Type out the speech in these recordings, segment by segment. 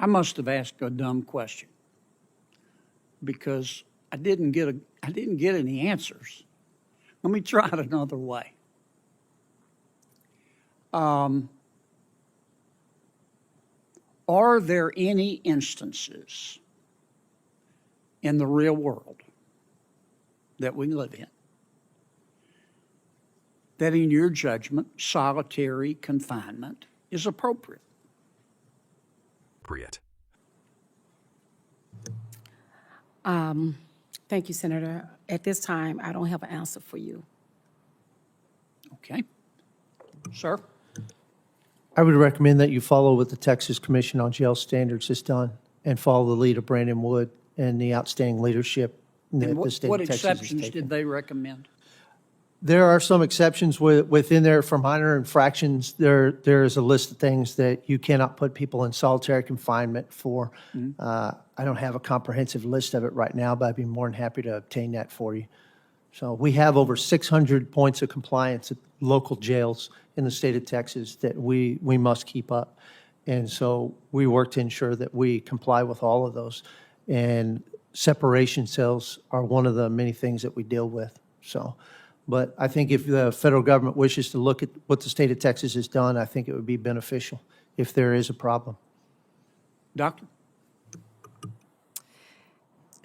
I must have asked a dumb question because I didn't get any answers. Let me try it another way. Are there any instances in the real world that we live in that, in your judgment, solitary confinement is appropriate? Thank you, Senator. At this time, I don't have an answer for you. Okay. Sir? I would recommend that you follow what the Texas Commission on Jail Standards has done and follow the lead of Brandon Wood and the outstanding leadership that And the state what of Texas has exceptions taken. did they recommend? There are some exceptions within there for minor infractions. There is a list of things that you cannot put people in solitary confinement for. I don't have a comprehensive list of it right now, but I'd be more than happy to obtain that for you. So we have over 600 points of compliance at local jails in the state of Texas that we must keep up. And so we work to ensure that we comply with all of those. And separation cells are one of the many things that we deal with. So, but I think if the federal government wishes to look at what the state of Texas has done, I think it would be beneficial if there is a problem. Doctor?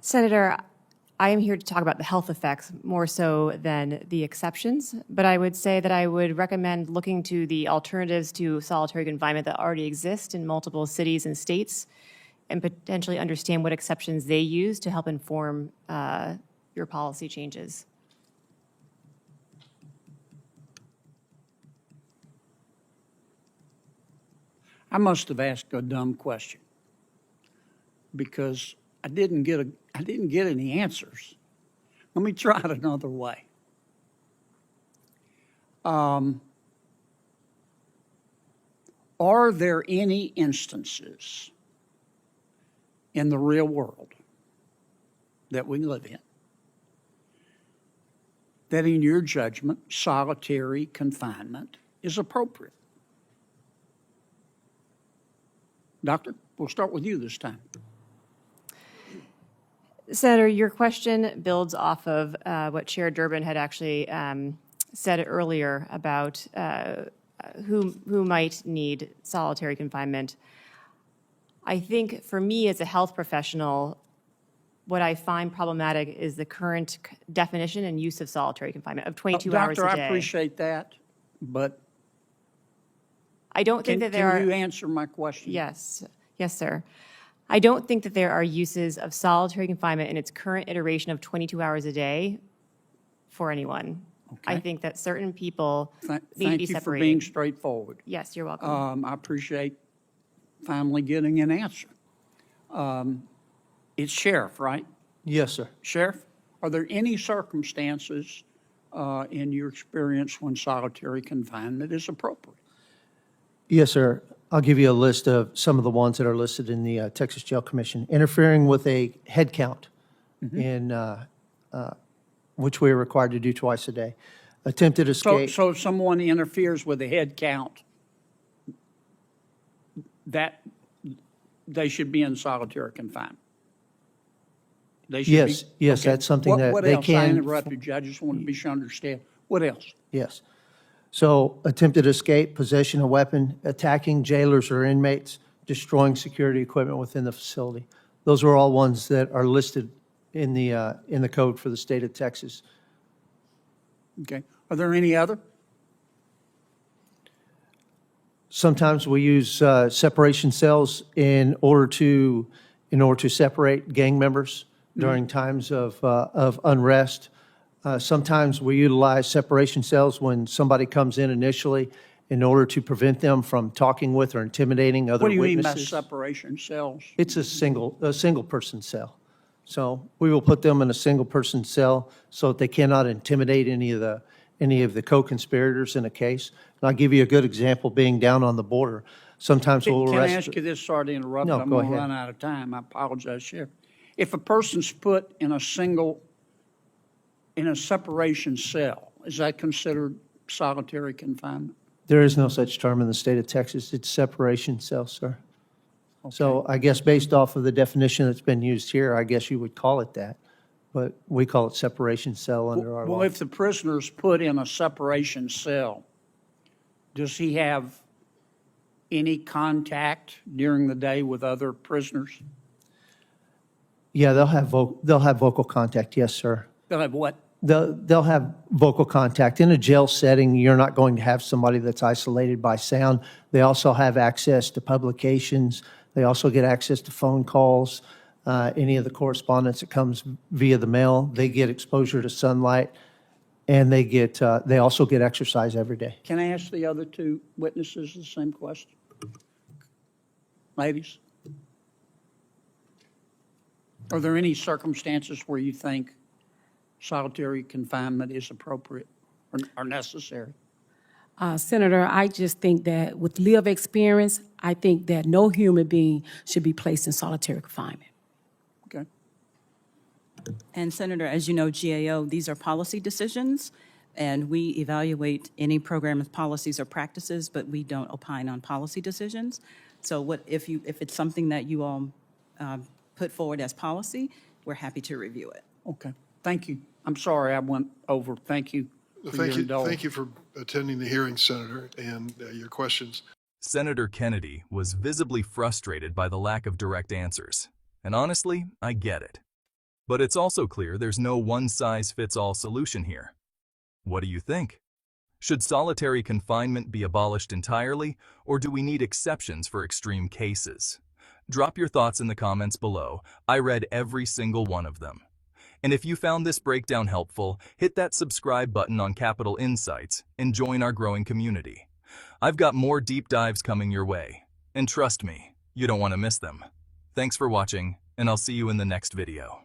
Senator, I am here to talk about the health effects more so than the exceptions, but I would say that I would recommend looking to the alternatives to solitary confinement that already exist in multiple cities and states and potentially understand what exceptions they use to help inform your policy changes. I must have asked a dumb question because I didn't get any answers. Let me try it another way. Are there any instances in the real world that we live in that, in your judgment, solitary confinement is appropriate? Doctor, we'll start with you this time. Senator, your question builds off of what Chair Durbin had actually said earlier about who might need solitary confinement. I think for me as a health professional, what I find problematic is the current definition and use of solitary confinement of 22 hours a day. Doctor, I appreciate that, but I don't think that there are. Can you answer my question? Yes, sir. I don't think that there are uses of solitary confinement in its current iteration of 22 hours a day for anyone. Okay. I think that certain people need to Thank be you for separated. being straightforward. Yes, you're welcome. I appreciate finally getting an answer. It's Sheriff, right? Yes, sir. Sheriff, are there any circumstances in your experience when solitary confinement is appropriate? Yes, sir. I'll give you a list of some of the ones that are listed in the Texas Jail Commission. Interfering with a head count, in which we are required to do twice a day. Attempted escape. So if someone interferes with the head count, that they should be in solitary confinement? They should Yes, be? yes, Okay. that's something that What they else? I can. interrupted you. I just wanted to be sure I understand. What else? Yes. So attempted escape, possession of weapon, attacking jailers or inmates, destroying security equipment within the facility. Those are all ones that are listed in the code for the state of Texas. Okay. Are there any other? Sometimes we use separation cells in order to separate gang members during times of unrest. Sometimes we utilize separation cells when somebody comes in initially in order to prevent them from talking with or intimidating other What do you mean witnesses. by separation cells? It's a single person cell. So we will put them in a single person cell so that they cannot intimidate any of the co-conspirators in a case. And I'll give you a good example being down on the border. Sometimes we'll Can I arrest. ask you this? Sorry to interrupt. No, I'm go going to ahead. run out of time. I apologize, Sheriff. If a person's put in a separation cell, is that considered solitary confinement? There is no such term in the state of Texas. It's separation cell, sir. So I guess based off of the definition that's been used here, I guess you would call it that. But we call it separation cell under our Well, law. if the prisoner's put in a separation cell, does he have any contact during the day with other prisoners? Yeah, they'll have vocal contact, yes, sir. They'll have what? They'll have vocal contact. In a jail setting, you're not going to have somebody that's isolated by sound. They also have access to publications. They also get access to phone calls, any of the correspondence that comes via the mail. They get exposure to sunlight, and they also get exercise every day. Can I ask the other two witnesses the same question? Ladies? Are there any circumstances where you think solitary confinement is appropriate or necessary? Senator, I just think that with lived experience, I think that no human being should be placed in solitary confinement. Okay. And Senator, as you know, GAO, these are policy decisions, and we evaluate any program's policies or practices, but we don't opine on policy decisions. So if it's something that you all put forward as policy, we're happy to review it. Okay. Thank you. I'm sorry I went over. Thank you for your indulgence. Thank you for attending the hearing, Senator, and your questions. Senator Kennedy was visibly frustrated by the lack of direct answers. And honestly, I get it. But it's also clear there's no one-size-fits-all solution here. What do you think? Should solitary confinement be abolished entirely, or do we need exceptions for extreme cases? Drop your thoughts in the comments below. I read every single one of them. And if you found this breakdown helpful, hit that subscribe button on Capitol Insights and join our growing community. I've got more deep dives coming your way, and trust me, you don't want to miss them. Thanks for watching, and I'll see you in the next video.